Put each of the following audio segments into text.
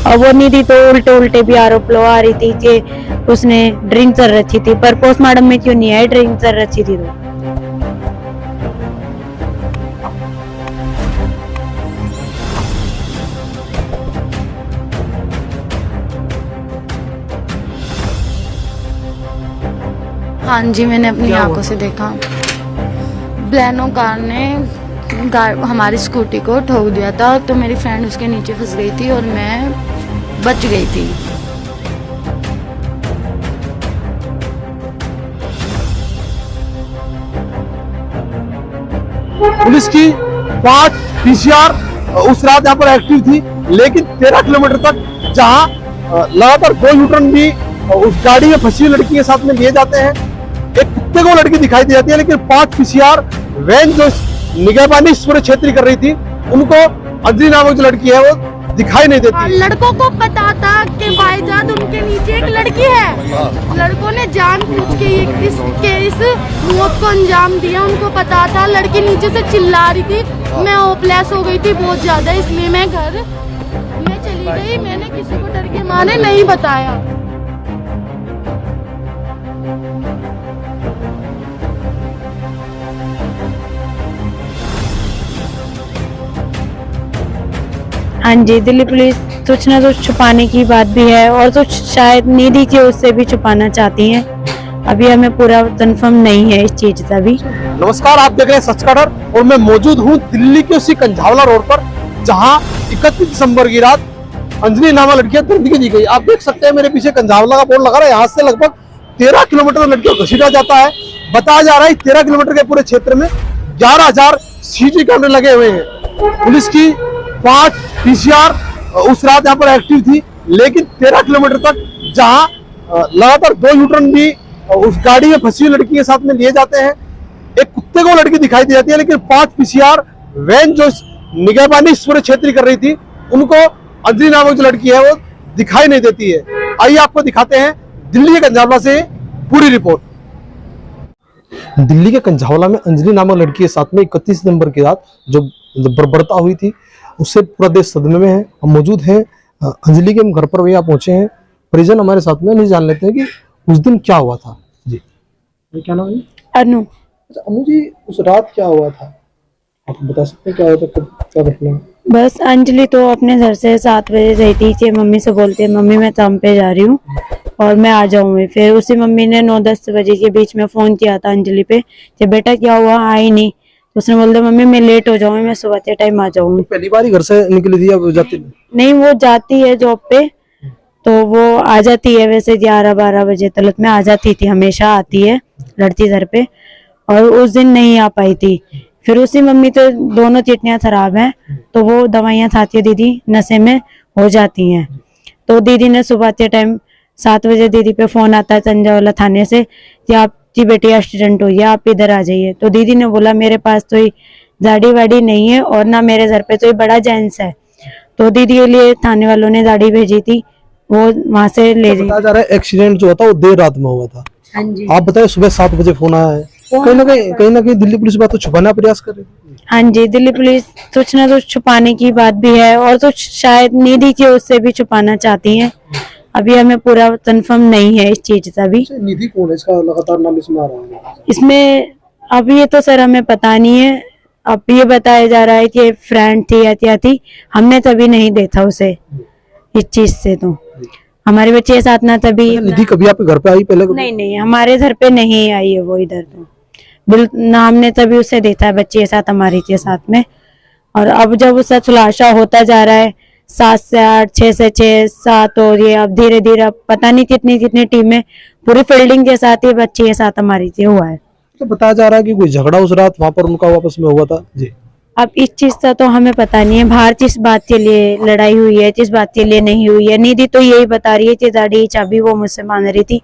और वो निधि तो उल्टे उल्टे भी आरोप लगा रही थी कि उसने ड्रिंक कर रखी थी, पर पोस्टमार्टम में क्यों नहीं आई ड्रिंक कर रखी थी तो। हाँ जी, मैंने अपनी आंखों से देखा। ब्लेनो कार ने हमारी स्कूटी को ठोक दिया था, तो मेरी फ्रेंड उसके नीचे फंस गई थी और मैं बच गई थी। पुलिस की 5 पीसीआर उस रात यहाँ पर एक्टिव थी, लेकिन 13 किलोमीटर तक जहाँ लगातार 2 यूटर्न भी उस गाड़ी में फंसी हुई लड़की के साथ में लिए जाते हैं। एक कुत्ते को लड़की दिखाई दे जाती है, लेकिन 5 पीसीआर वैन जो निगहबानी इस पूरे क्षेत्र कर रही थी, उनको अंजलि नामक जो लड़की है वो दिखाई नहीं देती। लड़कों को पता था कि भाईजान उनके नीचे एक लड़की है। लड़कों ने जानबूझ के इस मौत को अंजाम दिया। उनको पता था, लड़की नीचे से चिल्ला रही थी, मैं होपलेस हो गई थी बहुत ज्यादा, इसलिए मैं घर में चली गई। मैंने किसी को डर के मारे नहीं बताया। हाँ जी, दिल्ली पुलिस कुछ ना कुछ छुपाने की बात भी है और कुछ शायद निधि के उससे भी छुपाना चाहती है। अभी हमें पूरा कंफर्म नहीं है इस चीज का भी। नमस्कार, आप देख रहे हैं सच का डर और मैं मौजूद हूँ दिल्ली के उसी कंझावला रोड पर, जहाँ 31 दिसंबर की रात अंजलि नामक लड़की जिंदगी दी गई। आप देख सकते हैं मेरे पीछे कंझावला का बोर्ड लगा रहा है। यहाँ से लगभग 13 किलोमीटर लड़की को घसीटा जाता है। बताया जा रहा है 13 किलोमीटर के पूरे क्षेत्र में 11,000 सीसीटीवी कैमरे लगे हुए हैं। पुलिस की 5 पीसीआर उस रात यहाँ पर एक्टिव थी, लेकिन 13 किलोमीटर तक जहाँ लगातार 2 यूटर्न भी उस गाड़ी में फंसी हुई लड़की के साथ में लिए जाते हैं। एक कुत्ते को लड़की दिखाई दे जाती है, लेकिन 5 पीसीआर वैन जो निगहबानी इस पूरे क्षेत्र कर रही थी, उनको अंजलि नामक जो लड़की है वो दिखाई नहीं देती है। आइए आपको दिखाते हैं दिल्ली के कंझावला से पूरी रिपोर्ट। दिल्ली के कंझावला में अंजलि नामक लड़की के साथ में 31 दिसंबर की रात जो बर्बरता हुई थी, उससे पूरा देश सदमे में है। हम मौजूद हैं अंजलि के घर पर, वही पहुंचे हैं। परिजन हमारे साथ में, नहीं जान लेते हैं कि उस दिन क्या हुआ था। जी, क्या नाम है? अनु। अच्छा अनु जी, उस रात क्या हुआ था, आप बता सकते हैं क्या हुआ था, क्या घटना? बस अंजलि तो अपने घर से 7 बजे गई थी कि मम्मी से बोलती है मम्मी मैं काम पे जा रही हूँ और मैं आ जाऊंगी। फिर उसी मम्मी ने 9-10 बजे के बीच में फोन किया था अंजलि पे कि बेटा क्या हुआ, आई नहीं। उसने बोल दिया मम्मी मैं लेट हो जाऊंगी, मैं सुबह के टाइम आ जाऊंगी। पहली बार ही घर से निकली थी या जाती? नहीं, वो जाती है जॉब पे, तो वो आ जाती है वैसे 11-12 बजे तलक में आ जाती थी, हमेशा आती है लड़की घर पे, और उस दिन नहीं आ पाई थी। फिर उसी मम्मी तो दोनों किडनियां खराब हैं, तो वो दवाइयां खाती है दीदी, नशे में हो जाती हैं। तो दीदी ने सुबह के टाइम 7 बजे दीदी पे फोन आता है कंझावला थाने से कि आपकी बेटी एक्सीडेंट हुई है, आप इधर आ जाइए। तो दीदी ने बोला मेरे पास तो गाड़ी वाड़ी नहीं है और ना मेरे घर पे तो बड़ा जेंट्स है। तो दीदी के लिए थाने वालों ने गाड़ी भेजी थी, वो वहां से ले गई। बताया जा रहा है एक्सीडेंट जो होता वो देर रात में हुआ था। हाँ जी। आप बताए सुबह 7 बजे फोन आया है। कहीं ना कहीं दिल्ली पुलिस बात तो छुपाने का प्रयास कर रही है। हाँ जी, दिल्ली पुलिस कुछ ना कुछ छुपाने की बात भी है और कुछ शायद निधि के उससे भी छुपाना चाहती है। अभी हमें पूरा कंफर्म नहीं है इस चीज का भी। निधि कौन है, इसका लगातार नाम इसमें आ रहा है? इसमें अब ये तो सर हमें पता नहीं है। अब ये बताया जा रहा है कि फ्रेंड थी या क्या थी, हमने तभी नहीं देखा उसे इस चीज से। तो हमारे बच्चे के साथ ना तभी। निधि कभी आपके घर पे आई पहले? नहीं, हमारे घर पे नहीं आई है वो इधर, तो बिल्कुल ना, हमने तभी उसे देखा है बच्चे के साथ, हमारी के साथ में। और अब जब उसका खुलासा होता जा रहा है 7 से 8, 6 से 6, 7 और ये अब धीरे धीरे अब पता नहीं कितनी टीमें पूरी फील्डिंग के साथ ये बच्चे के साथ हमारी से हुआ है। तो बताया जा रहा है कि कोई झगड़ा उस रात वहां पर उनका वापस में हुआ था। जी, अब इस चीज का तो हमें पता नहीं है, बाहर किस बात के लिए लड़ाई हुई है, किस बात के लिए नहीं हुई है। निधि तो यही बता रही है कि गाड़ी की चाबी वो मुझसे मांग रही थी,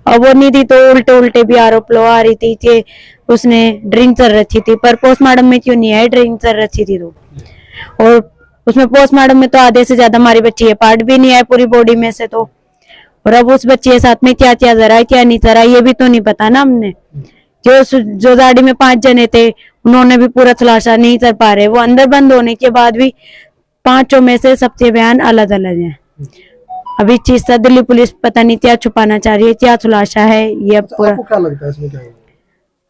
और वो निधि तो उल्टे उल्टे भी आरोप लगा रही थी कि उसने ड्रिंक कर रखी थी, पर पोस्टमार्टम में क्यों नहीं आई ड्रिंक कर रखी थी तो। और उसमें पोस्टमार्टम में तो आधे से ज्यादा हमारी बच्ची है, पार्ट भी नहीं आए पूरी बॉडी में से। तो और अब उस बच्चे के साथ में क्या क्या जरा है क्या नहीं जरा, ये भी तो नहीं पता ना हमने। जो गाड़ी में 5 जने थे उन्होंने भी पूरा खुलासा नहीं कर पा रहे। वो अंदर बंद होने के बाद भी 5 में से सबके बयान अलग अलग हैं। अभी चीज सा दिल्ली पुलिस पता नहीं क्या छुपाना चाह रही है, क्या खुलासा है ये अब पूरा। आपको क्या लगता है इसमें क्या होगा?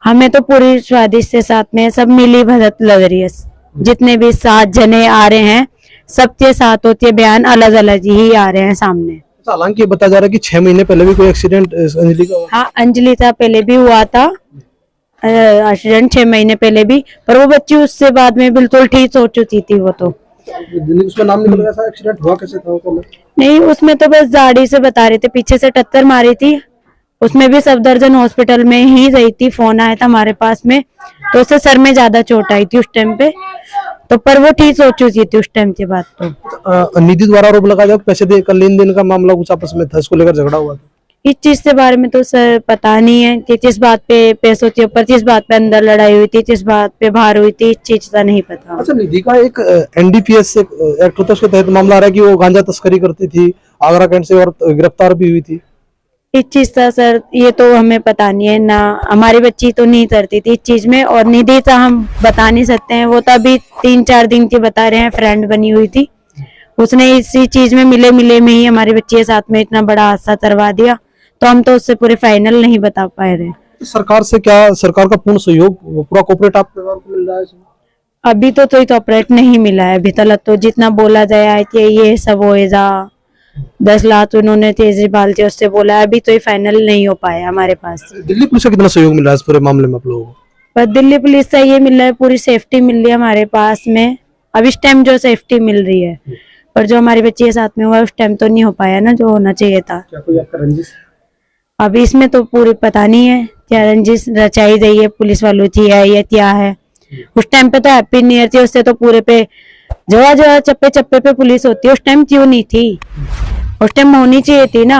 हमें तो पूरी स्वादिष्ट से साथ में सब मिली भगत लग रही है। जितने भी 7 जने आ रहे हैं सबके साथ होते बयान अलग अलग ही आ रहे हैं सामने। हालांकि ये बताया जा रहा है कि 6 महीने पहले भी कोई एक्सीडेंट अंजलि का हुआ। हाँ, अंजलि था पहले भी हुआ था एक्सीडेंट 6 महीने पहले भी, पर वो बच्ची उससे बाद में बिल्कुल ठीक हो चुकी थी। वो तो उसमें नाम निकल गया था, एक्सीडेंट हुआ कैसे था वो? नहीं, उसमें तो बस गाड़ी से बता रहे थे, पीछे से टक्कर मारी थी। उसमें भी सफदरजंग हॉस्पिटल में ही गई थी, फोन आया था हमारे पास में, तो उससे सर में ज्यादा चोट आई थी उस टाइम पे, तो पर वो ठीक हो चुकी थी उस टाइम के बाद। तो निधि द्वारा आरोप लगाया जाए पैसे देकर लेन देन का मामला कुछ आपस में था, इसको लेकर झगड़ा हुआ था। इस चीज के बारे में तो सर पता नहीं है कि किस बात पे पैसों के ऊपर, किस बात पे अंदर लड़ाई हुई थी, किस बात पे बाहर हुई थी, इस चीज का नहीं पता। अच्छा, निधि का एक NDPS एक्ट होता है, उसके तहत मामला आ रहा है कि वो गांजा तस्करी करती थी, आगरा कैंट से, और गिरफ्तार भी हुई थी। इस चीज का सर ये तो हमें पता नहीं है ना, हमारी बच्ची तो नहीं करती थी इस चीज में, और निधि का हम बता नहीं सकते हैं। वो तो अभी 3-4 दिन की बता रहे हैं, फ्रेंड बनी हुई थी, उसने इसी चीज में मिले में ही हमारी बच्ची के साथ में इतना बड़ा हादसा करवा दिया, तो हम तो उससे पूरे फाइनल नहीं बता पाए रहे। सरकार से क्या, सरकार का पूर्ण सहयोग, पूरा कोऑपरेट आप परिवार को मिल रहा है इसमें? अभी तो ऑपरेट नहीं मिला है अभी तक, तो जितना बोला जाया है कि ये सब होएगा, 10 लाख उन्होंने केजरीवाल के उससे बोला है, अभी तो ये फाइनल नहीं हो पाया हमारे पास। दिल्ली पुलिस का कितना सहयोग मिल रहा है इस पूरे मामले में आप लोगों को? पर दिल्ली पुलिस से ये मिल रहा है, पूरी सेफ्टी मिल रही है हमारे पास में अब इस टाइम, जो सेफ्टी मिल रही है, पर जो हमारी बच्ची के साथ में हुआ उस टाइम तो नहीं हो पाया ना, जो होना चाहिए था। क्या कोई आपका रंजिश? अभी इसमें तो पूरी पता नहीं है क्या रंजिश रचाई गई है पुलिस वालों की है या क्या है। उस टाइम पे तो हैप्पी न्यू ईयर थी, उससे तो पूरे पे जगह चप्पे चप्पे पे पुलिस होती है, उस टाइम क्यों नहीं थी? उस टाइम होनी चाहिए थी ना,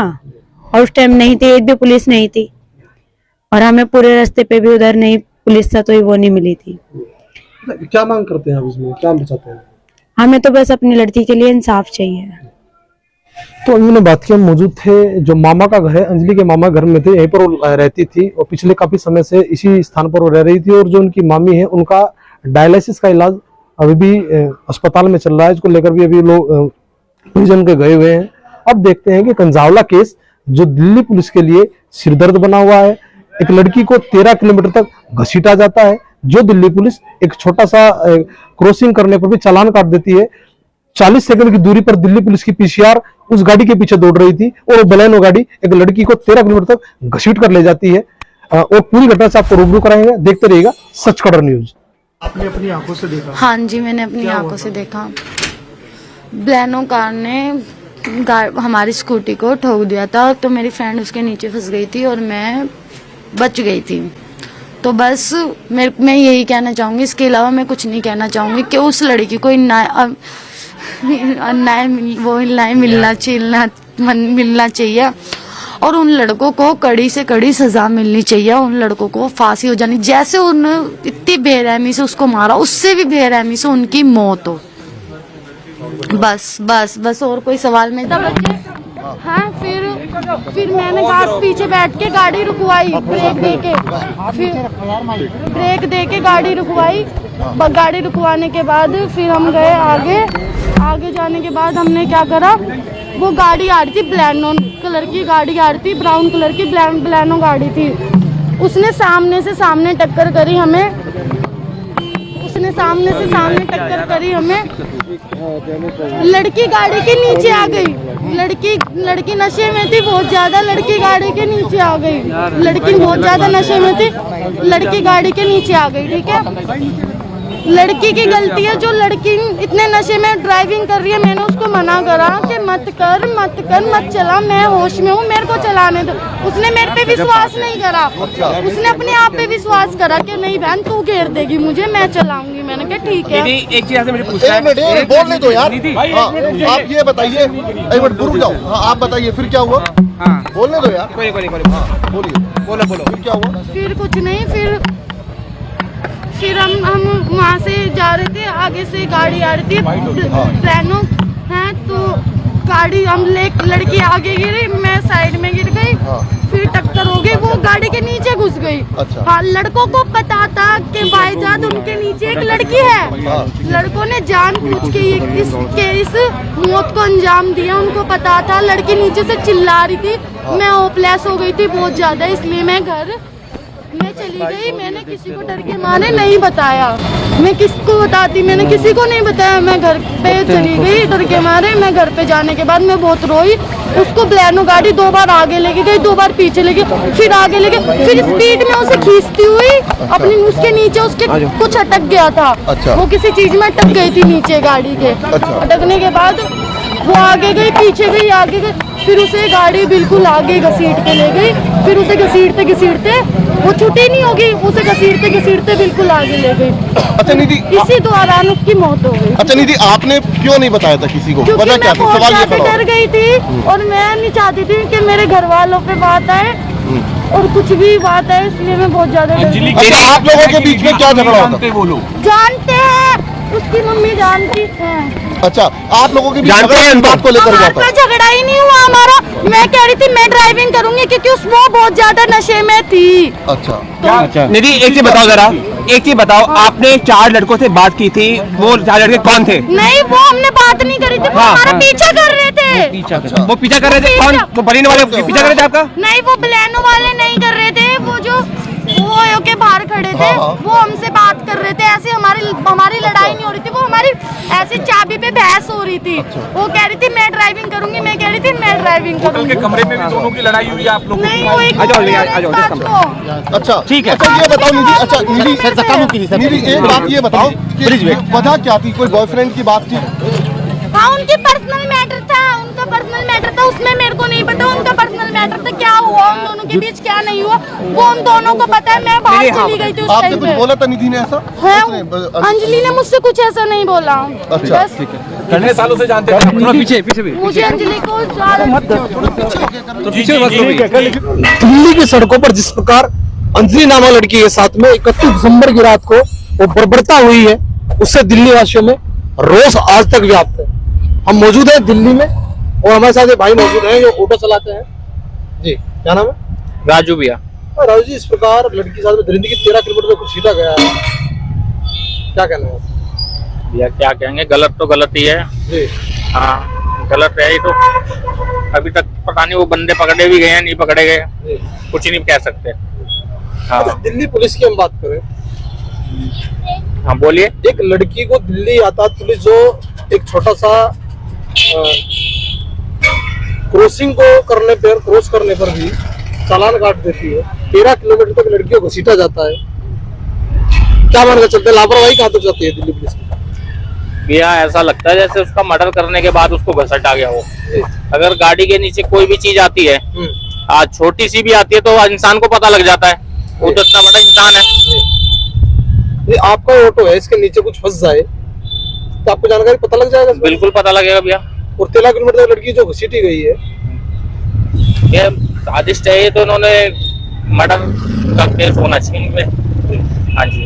और उस टाइम नहीं थी, एक भी पुलिस नहीं थी, और हमें पूरे रास्ते पे भी उधर नहीं पुलिस था, तो वो नहीं मिली थी। क्या मांग करते हैं आप इसमें, क्या चाहते हैं? हमें तो बस अपनी लड़की के लिए इंसाफ चाहिए। तो हमने बात की, हम मौजूद थे, जो मामा का घर है, अंजलि के मामा घर में थे, यहीं पर वो रहती थी, और पिछले काफी समय से इसी स्थान पर वो रह रही थी, और जो उनकी मामी है उनका डायलिसिस का इलाज अभी भी अस्पताल में चल रहा है, इसको लेकर भी अभी लोग परिजन के गए हुए हैं। अब देखते हैं कि कंझावला केस जो दिल्ली पुलिस के लिए सिरदर्द बना हुआ है, एक लड़की को 13 किलोमीटर तक घसीटा जाता है, जो दिल्ली पुलिस एक छोटा सा क्रॉसिंग करने पर भी चालान काट देती है। 40 सेकंड की दूरी पर दिल्ली पुलिस की PCR उस गाड़ी के पीछे दौड़ रही थी, और वो बलेनो गाड़ी एक लड़की को 13 किलोमीटर तक घसीट कर ले जाती है। और पूरी घटना से आपको रूबरू कराएंगे, देखते रहिएगा सच कड़र न्यूज। आपने अपनी आंखों से देखा? हाँ जी, मैंने अपनी आंखों से देखा। बलेनो कार ने हमारी स्कूटी को ठोक दिया था, तो मेरी फ्रेंड उसके नीचे फंस गई थी और मैं बच गई थी। तो बस मैं यही कहना चाहूँगी, इसके अलावा मैं कुछ नहीं कहना चाहूँगी कि उस लड़की को न्याय मिलना चाहिए, और उन लड़कों को कड़ी से कड़ी सजा मिलनी चाहिए। उन लड़कों को फांसी हो जानी, जैसे उन्होंने इतनी बेरहमी से उसको मारा, उससे भी बेरहमी से उनकी मौत हो। बस बस बस, और कोई सवाल नहीं था। हाँ, फिर मैंने पीछे बैठ के गाड़ी रुकवाई, ब्रेक दे के गाड़ी रुकवाई। गाड़ी रुकवाने के बाद फिर हम गए आगे जाने के बाद हमने क्या करा, वो गाड़ी आ रही थी, बलेनो कलर की गाड़ी आ रही थी, ब्राउन कलर की बलेनो गाड़ी थी। उसने सामने से सामने टक्कर करी हमें, लड़की गाड़ी के नीचे आ गई। लड़की नशे में थी बहुत ज्यादा, लड़की गाड़ी के नीचे आ गई। लड़की बहुत ज्यादा नशे में थी, लड़की गाड़ी के नीचे आ गई। ठीक है, लड़की की गलती है, जो लड़की इतने नशे में ड्राइविंग कर रही है। मैंने उसको मना करा कि मत चला, मैं होश में हूँ, मेरे को चलाने दो। उसने मेरे पे विश्वास नहीं करा, उसने अपने आप पे विश्वास करा कि नहीं बहन तू घेर देगी मुझे, मैं चलाऊंगी। मैंने कहा ठीक है। एक चीज मुझे पूछना है, बोलने दो यार। आप ये बताइए, एक मिनट रुक जाओ। हाँ, आप बताइए फिर क्या हुआ? बोलने दो यार। कोई बोलो फिर क्या हुआ? फिर कुछ नहीं, फिर हम वहाँ से जा रहे थे, आगे से गाड़ी आ रही थी, प्लानो है, तो गाड़ी लड़की आगे गिरी, मैं साइड में गिर गई। हाँ। फिर टक्कर हो गई, वो गाड़ी के नीचे घुस गई। अच्छा। हाँ, लड़कों को पता था कि भाईजान उनके नीचे एक लड़की है। हाँ। लड़कों ने जानबूझ के इस मौत को अंजाम दिया। उनको पता था, लड़की नीचे से चिल्ला रही थी। मैं होपलेस हो गई थी बहुत ज्यादा, इसलिए मैं चली गई। मैंने किसी को डर के मारे नहीं बताया। मैं किसको बताती, मैंने किसी को नहीं बताया। मैं घर पे चली गई डर के मारे। मैं घर पे जाने के बाद मैं बहुत रोई। उसको ब्लैनो गाड़ी 2 बार आगे लेके गई, 2 बार पीछे लेके, फिर आगे लेके, फिर स्पीड में उसे खींचती हुई अपनी उसके नीचे उसके कुछ अटक गया था। अच्छा। वो किसी चीज में अटक गई थी नीचे गाड़ी के। अच्छा। अटकने के बाद वो आगे गई, पीछे गई, आगे गई, फिर उसे गाड़ी बिल्कुल आगे घसीट के ले गई। फिर उसे घसीटते घसीटते वो छुट्टी नहीं होगी, उसे घसीटते घसीटते बिल्कुल आगे ले गई। अच्छा निधि, इसी दौरान उसकी मौत हो गई। अच्छा निधि, आपने क्यों नहीं बताया था किसी को? क्योंकि वजह क्या मैं थी? बहुत सवाल ये ज्यादा खड़ा डर गई थी और मैं नहीं चाहती थी कि मेरे घर वालों पे बात आए और कुछ भी बात आए, इसलिए मैं बहुत ज्यादा डर गई। अच्छा, आप लोगों के बीच में क्या झगड़ा होता? जानते हैं, उसकी मम्मी जानती है। अच्छा, आप लोगों के बीच झगड़ा इस बात को लेकर हुआ हमारा था? कोई झगड़ा ही नहीं हुआ हमारा। मैं कह रही थी मैं ड्राइविंग करूंगी क्योंकि वो बहुत ज्यादा नशे में थी। अच्छा। निधि एक चीज बताओ जरा, एक चीज बताओ, आपने 4 लड़कों से बात की थी, वो 4 लड़के कौन थे? नहीं, वो हमने बात नहीं करी थी, वो हाँ, हमारा हाँ। पीछा कर रहे थे। वो पीछा कर रहे थे? कौन? वो बलिन वाले पीछा कर रहे थे आपका? नहीं, वो ब्लैनो वाले नहीं कर रहे थे, वो जो वो के बाहर खड़े थे, हाँ, हाँ। वो हमसे बात कर रहे थे। ऐसे हमारी लड़ाई नहीं हो रही थी, वो हमारी ऐसे चाबी पे बहस हो रही थी। वो कह रही थी मैं ड्राइविंग करूंगी, मैं कह रही थी मैं ड्राइविंग करूंगी। कमरे में भी दोनों की लड़ाई हुई आप लोगों नहीं, वो एक आ जाओ, हो गया आ जाओ, इस बात को। अच्छा ठीक है। अच्छा, ये बताओ निधि, अच्छा निधि एक बात ये बताओ कि वजह क्या थी? कोई बॉयफ्रेंड की बात थी? हाँ, उनकी पर्सनल मैटर था, उनका पर्सनल मैटर था, उसमें मेरे को नहीं पता उनका पर्सनल मैटर था। क्या हुआ उन दोनों के बीच, क्या नहीं हुआ, वो उन दोनों को पता है। मैं बाहर चली गई थी उस आपने टाइम कुछ पे। बोला था निधि ने ऐसा? है, उसने- अंजलि ने मुझसे कुछ ऐसा नहीं बोला। अच्छा, बस कितने सालों से जानते हैं? थोड़ा पीछे पीछे भी। मुझे अंजलि को तो पीछे बस लो भी। दिल्ली की सड़कों पर जिस प्रकार अंजलि नामा लड़की के साथ में 31 दिसंबर की रात को वो बर्बरता हुई है, उससे दिल्ली वासियों में रोष आज तक व्याप्त है। हम मौजूद हैं दिल्ली में और हमारे साथ ये भाई मौजूद हैं जो ऑटो चलाते हैं। जी, क्या नाम है? राजू भैया। राजू जी, इस प्रकार लड़की के साथ में दरिंदगी 13 किलोमीटर में कुछ छीटा गया है, क्या कहना है? भैया क्या कहेंगे, गलत तो गलत ही है। जी, हाँ, गलत है ही तो। अभी तक पता नहीं वो बंदे पकड़े भी गए हैं, नहीं पकड़े गए, जी। कुछ नहीं कह सकते। हाँ दिल्ली पुलिस की हम बात करें, हाँ बोलिए। एक लड़की को दिल्ली यातायात पुलिस जो एक छोटा सा क्रॉसिंग को करने पर, क्रॉस करने पर भी चालान काट देती है। 13 किलोमीटर तक लड़कियों को घसीटा जाता है। क्या मान के चलते, लापरवाही कहाँ तक जाती है दिल्ली पुलिस की? भैया ऐसा लगता है जैसे उसका मर्डर करने के बाद उसको घसटा गया हो। अगर गाड़ी के नीचे कोई भी चीज आती है, आज छोटी सी भी आती है, तो इंसान को पता लग जाता है, वो तो इतना बड़ा इंसान है। ये आपका ऑटो है, इसके नीचे कुछ फंस जाए तो आपको जानकारी पता लग जाएगा? बिल्कुल पता लगेगा भैया। और 13 किलोमीटर तक लड़की जो घसीटी गई है, ये साजिश है, तो इन्होंने मर्डर का केस होना चाहिए। हाँ जी।